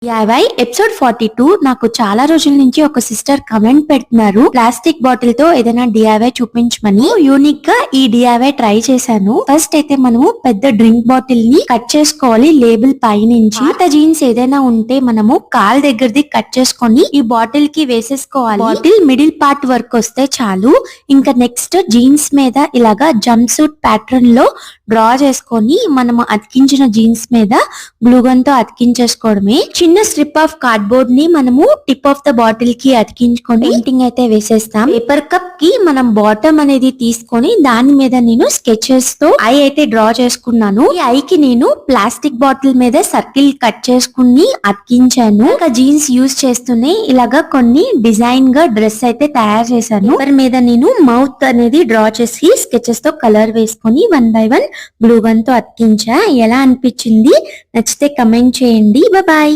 DIY episode 42 నాకు చాలా రోజుల నుంచి ఒక సిస్టర్ కమెంట్ పెడుతున్నారు ప్లాస్టిక్ బాటిల్ తో ఏదైనా DIY చూపించమని. యూనిక్ గా ఈ DIY ట్రై చేశాను. ఫస్ట్ అయితే మనము పెద్ద డ్రింక్ బాటిల్ ని కట్ చేసుకోవాలి లేబుల్ పై నుంచి. పాత జీన్స్ ఏదైనా ఉంటే మనము కాల్ దగ్గరది కట్ చేసుకొని ఈ బాటిల్ కి వేసేసుకోవాలి. బాటిల్ మిడిల్ పార్ట్ వరకు వస్తే చాలు. ఇంకా నెక్స్ట్ జీన్స్ మీద ఇలాగా జంప్ సూట్ ప్యాటర్న్ లో డ్రా చేసుకొని మనము అతికించిన జీన్స్ మీద గ్లూగన్ తో అతికించేసుకోవడమే. చిన్న స్ట్రిప్ ఆఫ్ కార్డ్బోర్డ్ ని మనము టిప్ ఆఫ్ ద బాటిల్ కి అతికించుకొని పెయింటింగ్ అయితే వేసేస్తాం. పేపర్ కప్ కి మనం బాటమ్ అనేది తీసుకొని దాని మీద నేను స్కెచెస్ తో ఐ అయితే డ్రా చేసుకున్నాను. ఈ ఐ కి నేను ప్లాస్టిక్ బాటిల్ మీద సర్కిల్ కట్ చేసుకుని అతికించాను. ఇంకా జీన్స్ యూజ్ చేస్తూనే ఇలాగా కొన్ని డిజైన్ గా డ్రెస్ అయితే తయారు చేశాను. పేపర్ మీద నేను మౌత్ అనేది డ్రా చేసి స్కెచెస్ తో కలర్ వేసుకొని 1 by 1 గ్లూ గన్ తో అతికించా. ఎలా అనిపించింది? నచ్చితే కమెంట్ చేయండి. బాయ్.